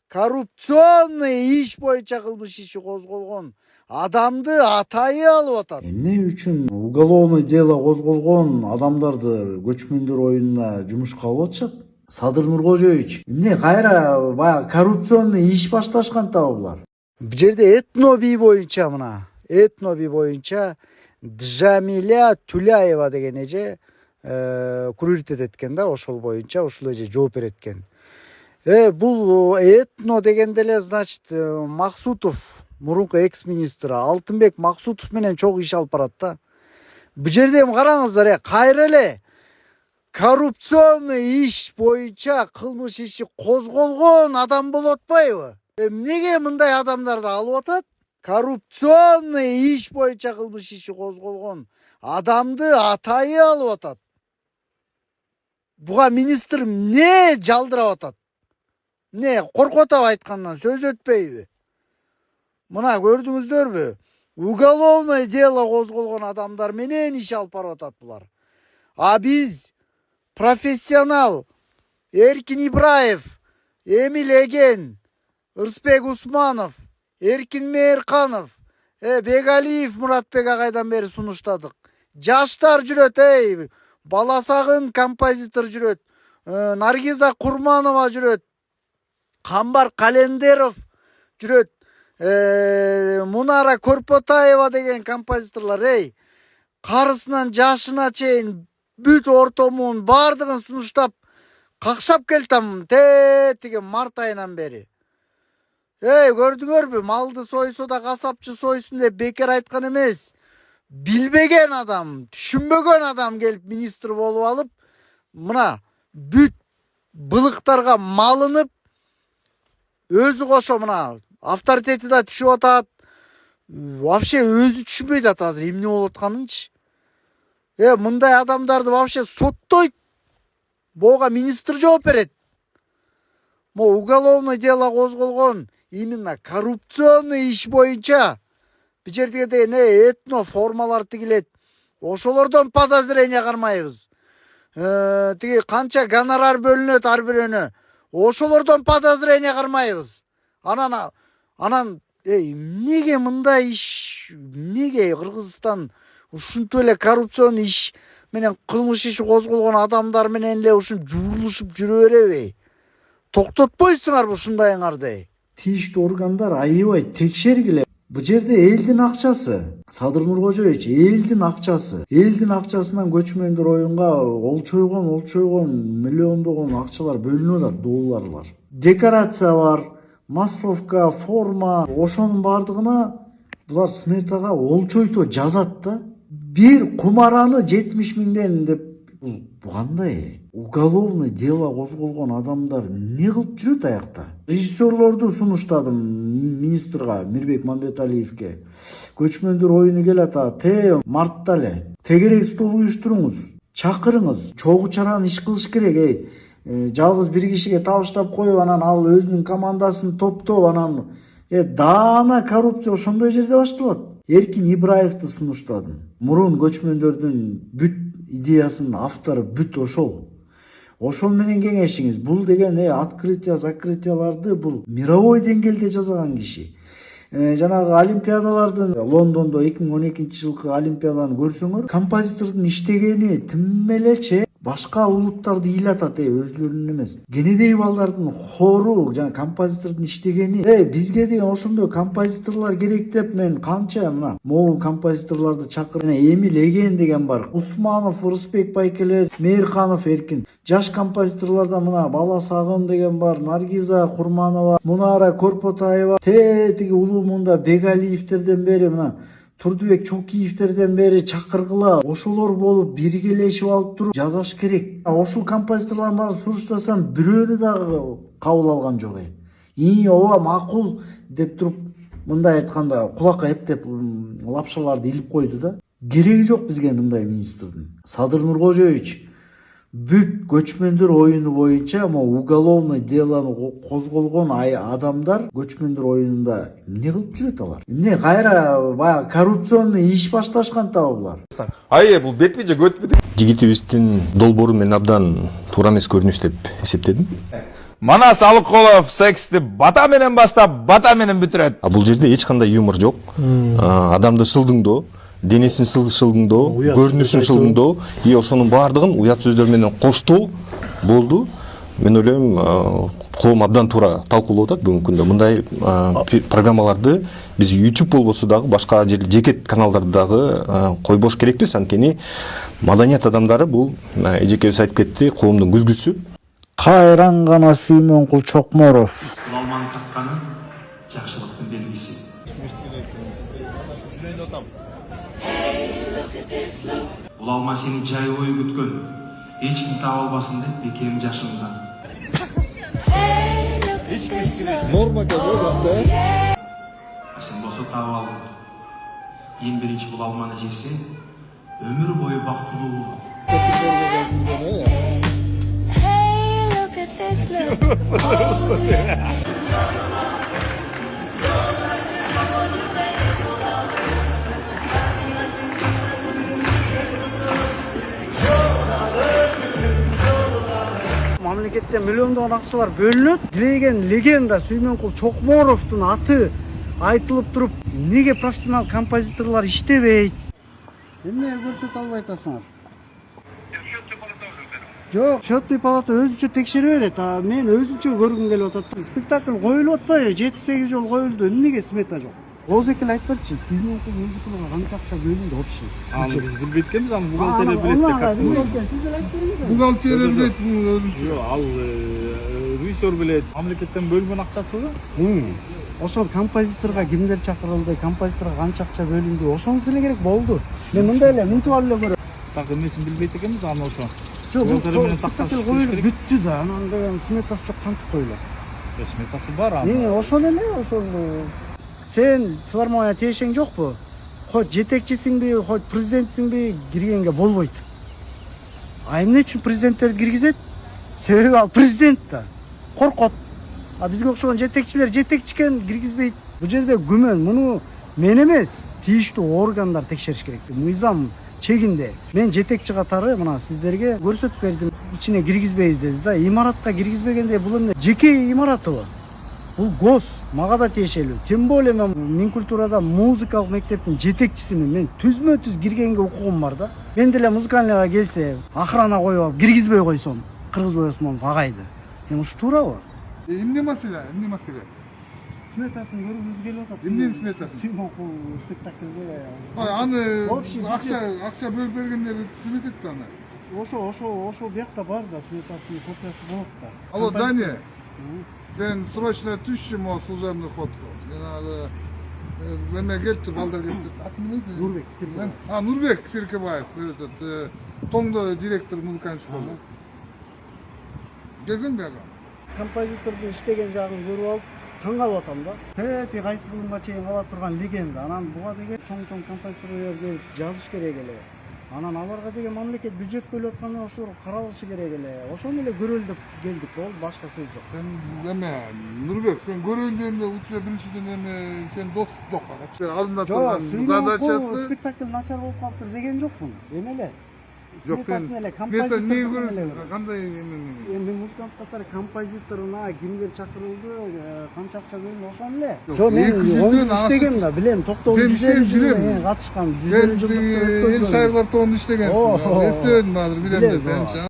коррупционный иш боюнча кылмыш иши козголгон адамды атайы алып атат. Эмне үчүн уголовный дело козголгон адамдарды көчмөндөр оюнуна жумушка алып атышат? Садыр Нуркожоевич, эмне кайра баягы коррупционный иш башташкантабы булар? Бул жерде этноби боюнча Джамиля Туляева деген эже куриртет эткен да, ошол боюнча ушул эже жооп берет экен. Бул этно дегенде эле, значит, Максутов, мурунку экс-министр Алтынбек Максутов менен чогуу иш алып барат да. Бул жерде эми караңыздар, кайра эле коррупционный иш боюнча кылмыш иши козголгон адам болуп атпайбы? Эмнеге мындай адамдарды алып атат? Коррупционный иш боюнча кылмыш иши козголгон адамды атайы алып атат. Буга министр эмне жалдырап атат? Не коркуп атабы айткандан, сөз өтпөйбү? Мына көрдүңүздөрбү? Уголовный дело козголгон адамдар менен иш алып барып атат булар. А биз профессионал Эркин Ибраев, Эмил Эген, Ырысбек Усманов, Эркин Мейирканов, Бегалиев Муратбек агайдан бери сунуштадык. Жаштар жүрөт, Баласагын композитор жүрөт, Наргиза Курманова жүрөт, Камбар Календеров жүрөт, Мунара Корпотаева деген композиторлор, карысынан жашына чейин бүт ортомун бардыгын сунуштап какшап келтам тиги март айынан бери. Көрдүңөрбү? Малды сойсо да касапчы сойсун деп бекер айткан эмес. Билбеген адам, түшүнбөгөн адам келип министр болуп алып, мына бүт былыктарга малынып, өзү кошо мына авторитети да түшүп атат. Вообще өзү түшүнбөйт атат азыр эмне болуп атканынчы. Мындай адамдарды вообще соттойт. Буга министр жооп берет. Уголовный дело козголгон именно коррупционный иш боюнча бул жерге деген этно формалар тигилет. Ошолордон подозрение кармайбыз. Тиги канча гонорар бөлүнөт ар бирөөнө. Ошолордон подозрение кармайбыз. Анан эмнеге мындай иш, эмнеге Кыргызстан ушинтип эле коррупционный иш менен кылмыш иши козголгон адамдар менен эле ушинтип жуурулушуп жүрө береби? Токтотпойсуңарбы ушундайыңарды? Тийиштүү органдар аябай текшергиле. Бул жерде элдин акчасы, Садыр Нуркожоевич, элдин акчасы. Элдин акчасынан көчмөндөр оюнга олчойгон миллиондогон акчалар бөлүнүп атат, долларлар. Декорация бар, массовка, форма, ошонун бардыгына булар сметага олчойто жазат да. Bir кумараны 70 миңден деп, бул кандай? Уголовный дело козголгон адамдар эмне кылып жүрөт аякта? Режиссерлорду сунуштадым министрга, Мирбек Мамбеталиевке. Көчмөндөр оюну келатат, мартта эле. Тегерек стол уюштуруңуз, чакырыңыз. Чогуу чараны иш кылыш керек, жалгыз бир кишиге табыштап коюп, анан ал өзүнүн командасын топтоп, анан даана коррупция ошондой жерде башталат. Эркин Ибраевди сунуштадым. Мурун көчмөндөрдүн бүт идеясынын автору бүт ошол. Ошол менен кеңешиңиз. Бул деген закрытияларды бул мировой деңгээлде жасаган киши. Жанагы олимпиадалардын Лондондо 2012 жылкы олимпиаданы көрсөңөр, композитордун иштегени тим элече башка улуттарды ыйлатат, өзлөрүнүн эмес. Кенедей балдардын хору, жана композитордун иштегени, бизге деген ошондой композиторлор керек деп мен канча могу композиторлорду чакырып, Эмил Эген деген бар, Усманов, Ырысбек Байкелет, Мейирканов Эркин. Жаш композиторлордон мына Баласагын деген бар, Наргиза Курманова, Мунара Корпотаева, тиги улуу мунда Бегалиевтерден бери мына Турдубек Чокиевтерден бери чакыргыла, ошолор болуп биргелешип алып туруп жазаш керек. Ошол композиторлордун баарын суруштасам, бирөөнү дагы кабыл алган жок. Ооба макул деп туруп, мындай айтканда кулакка эптеп лапшаларды илип койду да. Кереги жок бизге мындай министрдин. Садыр Нуркожоевич, бүт көчмөндөр оюну боюнча уголовный делону козголгон адамдар көчмөндөр оюнунда эмне кылып жүрөт алар? Эмне кайра баягы коррупционный иш башташкантабы булар? Бул бетпи же көтпү? Жигитибиздин долбоору мен абдан туура эмес көрүнүш деп эсептедим. Манас Алыкулов сексти бата менен баштап, бата менен бүтүрөт. Бул жерде эч кандай юмор жок. Адамды шылдыңдоо, денесин шылдыңдоо, көрүнүшүн шылдыңдоо, ошонун баардыгын уят сөздөр менен коштоо болду. Мен ойлойм, коом абдан туура талкуулап атат бүгүнкү күндө. Мындай программаларды биз YouTube болбосо дагы башка жеке каналдарды дагы койбош керекпиз. Анткени маданият адамдары бул эжекебиз айтып кетти, коомдун күзгүсү. Кайран гана Сүймөнкул Чокморов. Улалманы тапканы жакшылыктын белгиси. Улалма сени жай ой күткөн. Эч ким таап албасын деп бекем жашынган. Норма келди, Сен болсо таап алдың. Эң биринчи улалманы жесе, өмүр бою бактылуу болот. Мамлекеттен миллиондогон акчалар бөлүнөт. Киреген легенда Сүймөнкул Чокморовдун аты айтылып туруп, неге профессионал композиторлор иштебейт? Эмне көрсөтө албай атасыңар? Жок, счетный палата өзүнчө текшере берет. Мен өзүнчө көргүм келип атат. Спектакль коюлуп атпайбы? 7-8 жол коюлду. Эмнеге смета жок? Оозекил айтып берчи. Сүймөнкул музыкаларга канча акча бөлүндү общий? Аны биз билбейт экенбиз, аны бухгалтерия билет деп как. Бухгалтерия билет өзүнчө. Жок, ал режиссер билет. Мамлекеттен бөлүнгөн акчасыбы? Ошол композиторго кимдер чакырылды, композиторго канча акча бөлүндү, ошонусу эле керек болду. Мен мындай эле мынтип алып эле көрөм. Так эмесин билбейт экенбиз, аны ошо. Жок, бул спектакль коюлуп бүттү да, анан деген сметасы жок кантип коюлат? Сметасы бар аны. Ошол эле, ошол. Сен филармония тиешең жокпу? Хоть жетекчисиңби, хоть президентсиңби, киргенге болбойт. А эмне үчүн президенттерди киргизет? Себеби ал президент да. Коркот. А бизге окшогон жетекчилер жетекчикен киргизбейт. Бул жерде күмөн, муну мен эмес, тийиштүү органдар текшериш керек. Мыйзам чегинде. Мен жетекчи катары мына сиздерге көрсөтүп бердим. Ичине киргизбейбиз деди да. Имаратка киргизбегенде бул эмне? Жеке имаратыбы? Бул гос, мага да тиешелүү. Тем более мен Минкультурада музыкалык мектептин жетекчисимин. Мен түзмө-түз киргенге укугум бар да. Мен деле музыкальныйга келсе, охрана коюп алып киргизбей койсом, Кыргызбай Осмонов агайды. Ушу туурабы? Эмне маселе? Эмне маселе? Сметасын көргүңүз келип атат. Эмненин сметасы? Сүймөнкул спектакльге. Аны Общий акча бөлүп бергендер түзөтөт да аны. Ошо биякта бар да, сметасынын копиясы болот да. Алло, Даня. Сен срочно түшчү могу служебный ходку. Эме келиптир, балдар келиптир. Нурбек Сиркебаев. Нурбек Сиркебаев, этот Тоңдо директор музыкальный школы. Келсең бияга. Композитордун иштеген жагын көрүп алып, таң калып атам да. Тети кайсы кылымга чейин кала турган легенда. Анан буга деген чоң композиторлор келип жазыш керек эле. Анан аларга деген мамлекет бюджет бөлүп атканда ошолор каралышы керек эле. Ошону эле көрөлү деп келдик, бол башка сөз жок. Сен эме Нурбек, сен көрөйүн дегенде учур биринчиден эме сен дос жок. Алдында турган задачасы спектакль начар болуп калыптыр деген жокмун. Эме эле. жок, сен смета эмнеге көрөсүң? Кандай эме? Эми музыкант катары композиторуна кимдер чакырылды, канча акча бөлүндү, ошону эле. Жок, мен иштегем да, билем, токтогул билем, катышкан, 150 жылдык Эл шайырлар тобунда иштегенсиң. Эстебедим азыр, билем да сен.